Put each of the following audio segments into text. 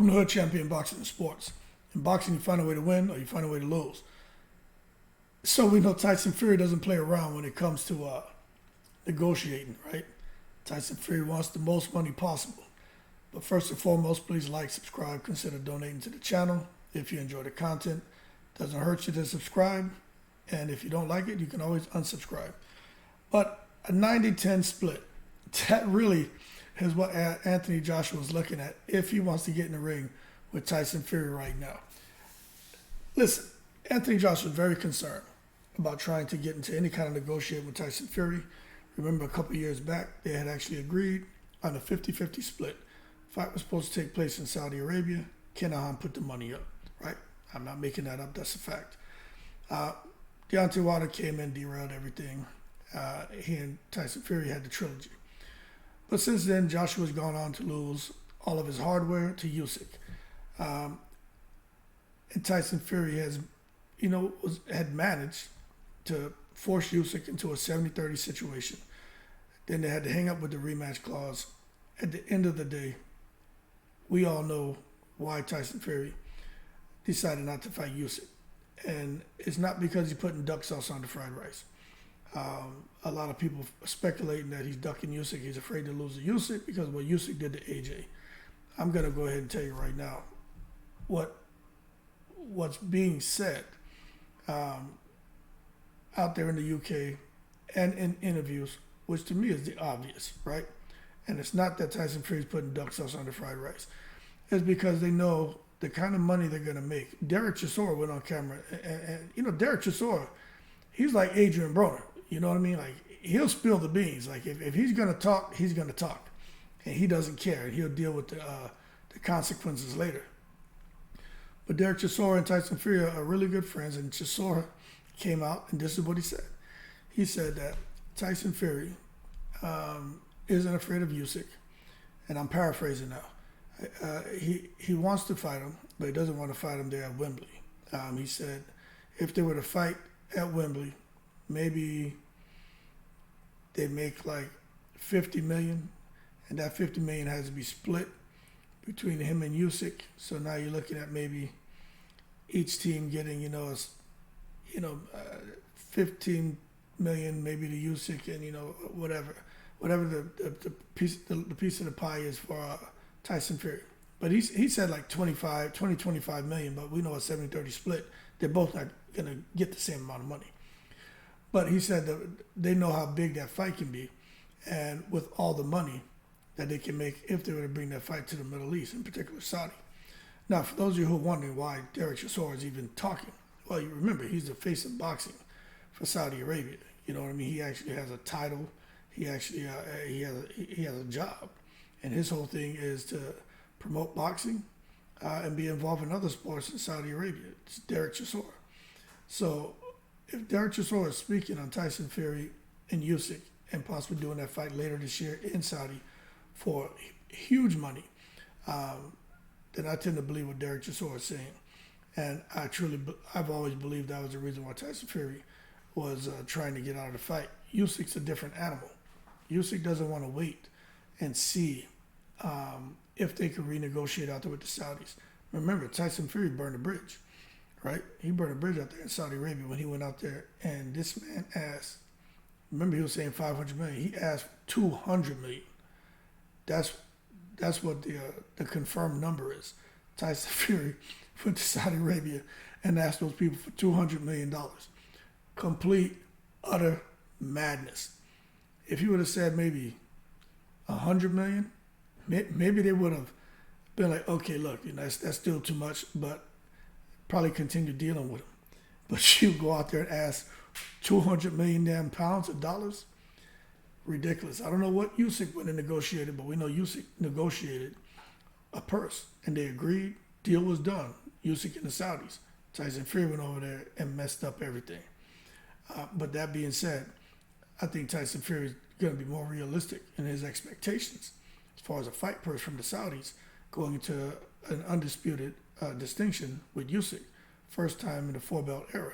Welcome to Hood Champion Boxing and Sports. In boxing, you find a way to win or you find a way to lose. So we know Tyson Fury doesn't play around when it comes to negotiating, right? Tyson Fury wants the most money possible. But first and foremost, please like, subscribe, consider donating to the channel. If you enjoy the content, it doesn't hurt you to subscribe. And if you don't like it, you can always unsubscribe. But a 90-10 split, that really is what Anthony Joshua is looking at if he wants to get in the ring with Tyson Fury right now. Listen, Anthony Joshua is very concerned about trying to get into any kind of negotiation with Tyson Fury. Remember a couple years back, they had actually agreed on a 50-50 split. Fight was supposed to take place in Saudi Arabia. Kenahan put the money up, right? I'm not making that up, that's a fact. Deontay Wilder came in, derailed everything. He and Tyson Fury had the trilogy. But since then, Joshua's gone on to lose all of his hardware to Usyk. And Tyson Fury had managed to force Usyk into a 70-30 situation. Then they had to hang up with the rematch clause. At the end of the day, we all know why Tyson Fury decided not to fight Usyk. And it's not because he's putting duck sauce on the fried rice. A lot of people speculating that he's ducking Usyk. He's afraid to lose to Usyk because of what Usyk did to AJ. I'm going to go ahead and tell you right now what's being said out there in the UK and in interviews, which to me is the obvious, right? And it's not that Tyson Fury's putting duck sauce on the fried rice. It's because they know the kind of money they're going to make. Derek Chisora went on camera, and Derek Chisora, he's like Adrian Broner. You know what I mean? Like, he'll spill the beans. Like, if he's going to talk, he's going to talk. And he doesn't care. He'll deal with the consequences later. But Derek Chisora and Tyson Fury are really good friends, and Chisora came out, and this is what he said. He said that Tyson Fury isn't afraid of Usyk, and I'm paraphrasing now. He wants to fight him, but he doesn't want to fight him there at Wembley. He said if they were to fight at Wembley, maybe they make like $50 million, and that $50 million has to be split between him and Usyk. So now you're looking at maybe each team getting, 15 million maybe to Usyk, and whatever the piece of the pie is for Tyson Fury. But he said like 25 million, but we know a 70-30 split, they're both not gonna get the same amount of money. But he said that they know how big that fight can be, and with all the money that they can make if they were to bring that fight to the Middle East, in particular Saudi. Now, for those of you who are wondering why Derek Chisora is even talking, well, you remember he's the face of boxing for Saudi Arabia. You know what I mean? He actually has a title. He actually he has a job, and his whole thing is to promote boxing and be involved in other sports in Saudi Arabia. It's Derek Chisora. So if Derek Chisora is speaking on Tyson Fury and Usyk and possibly doing that fight later this year in Saudi for huge money, then I tend to believe what Derek Chisora is saying. And I've always believed that was the reason why Tyson Fury was trying to get out of the fight. Usyk's a different animal. Usyk doesn't want to wait and see if they could renegotiate out there with the Saudis. Remember, Tyson Fury burned a bridge, right? He burned a bridge out there in Saudi Arabia when he went out there, and this man asked, remember he was saying 500 million, he asked 200 million. That's what the confirmed number is. Tyson Fury went to Saudi Arabia and asked those people for $200 million. Complete, utter madness. If he would have said maybe 100 million, maybe they would have been like, okay, look, that's still too much, but probably continue dealing with him. But you go out there and ask 200 million damn pounds or dollars? Ridiculous. I don't know what Usyk went and negotiated, but we know Usyk negotiated a purse, and they agreed. Deal was done. Usyk and the Saudis. Tyson Fury went over there and messed up everything. But that being said, I think Tyson Fury is going to be more realistic in his expectations as far as a fight purse from the Saudis going into an undisputed distinction with Usyk. First time in the four-belt era.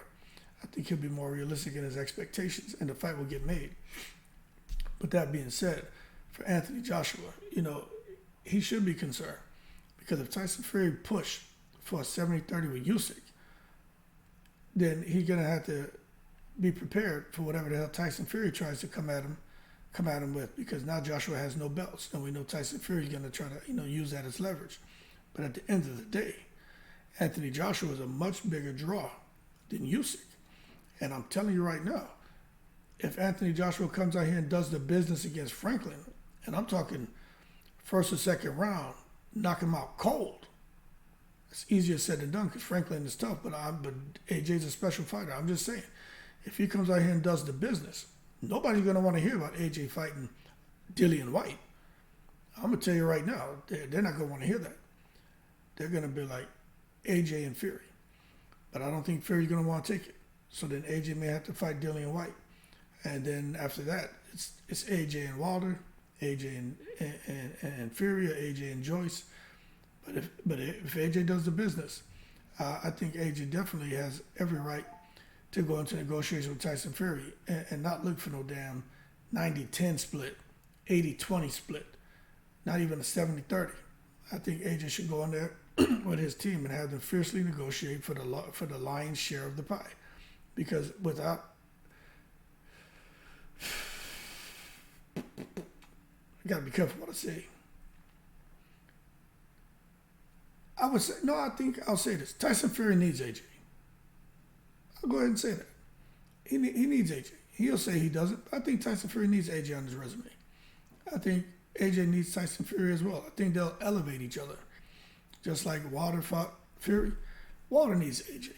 I think he'll be more realistic in his expectations, and the fight will get made. But that being said, for Anthony Joshua, he should be concerned Because if Tyson Fury pushed for a 70-30 with Usyk, then he's gonna have to be prepared for whatever the hell Tyson Fury tries to come at him with. Because now Joshua has no belts, and we know Tyson Fury is gonna try to use that as leverage. But at the end of the day, Anthony Joshua is a much bigger draw than Usyk. And I'm telling you right now, if Anthony Joshua comes out here and does the business against Franklin, and I'm talking first or second round, knock him out cold. It's easier said than done because Franklin is tough, but AJ's a special fighter. I'm just saying, if he comes out here and does the business, nobody's going to want to hear about AJ fighting Dillian White. I'm going to tell you right now, they're not going to want to hear that. They're going to be like AJ and Fury. But I don't think Fury's going to want to take it. So then AJ may have to fight Dillian White. And then after that, it's AJ and Wilder, AJ and Fury, or AJ and Joyce. But if AJ does the business, I think AJ definitely has every right to go into negotiations with Tyson Fury and not look for no damn 90-10 split, 80-20 split, not even a 70-30. I think AJ should go in there with his team and have them fiercely negotiate for the lion's share of the pie. Because without, I gotta be careful what I say. I think I'll say this. Tyson Fury needs AJ. I'll go ahead and say that. He needs AJ. He'll say he doesn't. I think Tyson Fury needs AJ on his resume. I think AJ needs Tyson Fury as well. I think they'll elevate each other. Just like Wilder fought Fury. Wilder needs AJ.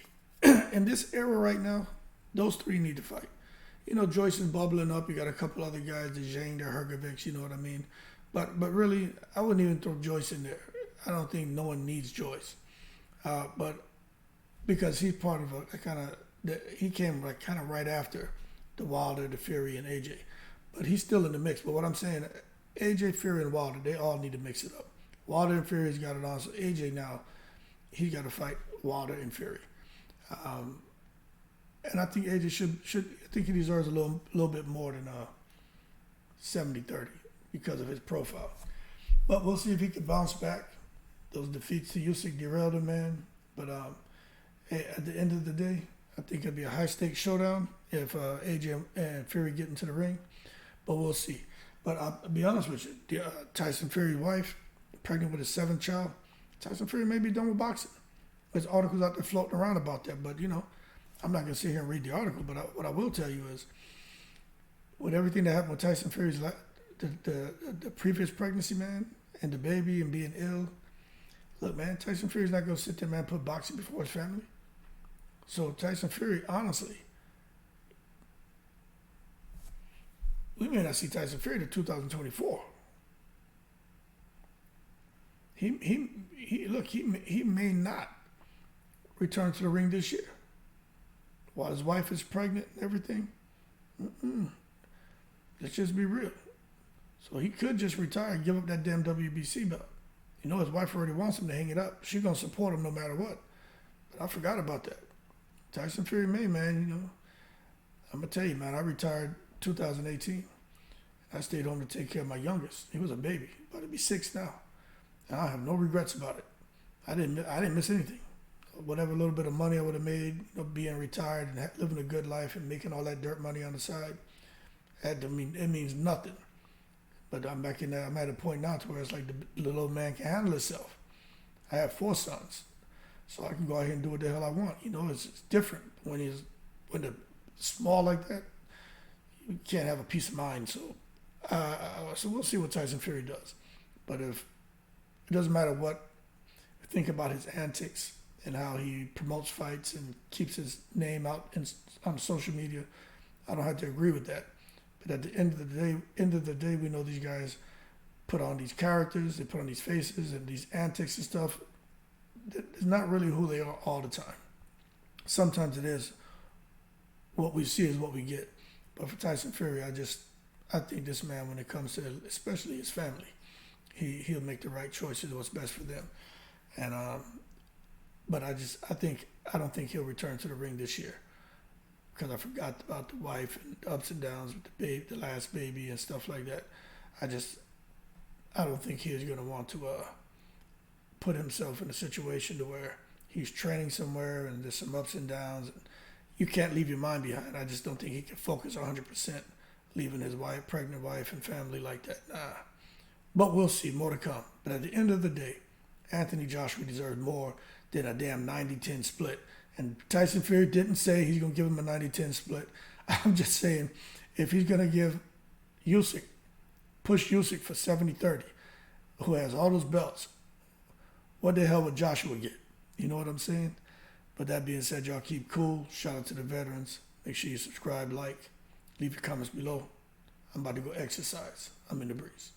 In this era right now, those three need to fight. Joyce is bubbling up. You got a couple other guys, the Zhang, the Hergovics, you know what I mean? But really, I wouldn't even throw Joyce in there. I don't think no one needs Joyce. But because he's part of he came kind of right after the Wilder, the Fury, and AJ. But he's still in the mix. But what I'm saying, AJ, Fury, and Wilder, they all need to mix it up. Wilder and Fury's got it on. So AJ now, he's got to fight Wilder and Fury. And I think AJ should I think he deserves a little bit more than 70-30 because of his profile. But we'll see if he can bounce back. Those defeats to Usyk derailed him, man. But at the end of the day, I think it'll be a high-stakes showdown if AJ and Fury get into the ring. But we'll see. But I'll be honest with you, Tyson Fury's wife, pregnant with his 7th child, Tyson Fury may be done with boxing. There's articles out there floating around about that. But, I'm not going to sit here and read the article. But what I will tell you is, with everything that happened with Tyson Fury's the previous pregnancy, man, and the baby and being ill, look, man, Tyson Fury's not going to sit there, man, put boxing before his family. So Tyson Fury, honestly, we may not see Tyson Fury to 2024. He may not return to the ring this year while his wife is pregnant and everything. Let's just be real. So he could just retire and give up that damn WBC belt. His wife already wants him to hang it up. She's going to support him no matter what. But I forgot about that. Tyson Fury may, man, I'm going to tell you, man, I retired 2018. I stayed home to take care of my youngest. He was a baby, about to be 6 now. And I have no regrets about it. I didn't miss anything. Whatever little bit of money I would have made, being retired and living a good life and making all that dirt money on the side, it means nothing. But I'm back in there. I'm at a point now to where it's like the little old man can handle himself. I have 4 sons, so I can go out here and do what the hell I want. It's different when they're small like that. You can't have a peace of mind. So we'll see what Tyson Fury does. But if it doesn't matter what, think about his antics and how he promotes fights and keeps his name out on social media, I don't have to agree with that. But at the end of the day, we know these guys put on these characters, they put on these faces and these antics and stuff. It's not really who they are all the time. Sometimes it is. What we see is what we get. But for Tyson Fury, I think this man, when it comes to especially his family, he'll make the right choices, what's best for them. And but I don't think he'll return to the ring this year. Because I forgot about the wife and the ups and downs with the last baby and stuff like that. I don't think he's going to want to put himself in a situation to where he's training somewhere and there's some ups and downs. And you can't leave your mind behind. I just don't think he can focus 100%, leaving his wife, pregnant wife, and family like that. Nah. But we'll see. More to come. But at the end of the day, Anthony Joshua deserves more than a damn 90-10 split. And Tyson Fury didn't say he's going to give him a 90-10 split. I'm just saying, if he's going to give push Usyk for 70-30, who has all those belts, what the hell would Joshua get? You know what I'm saying? But that being said, y'all keep cool. Shout out to the veterans. Make sure you subscribe, like, leave your comments below. I'm about to go exercise. I'm in the breeze.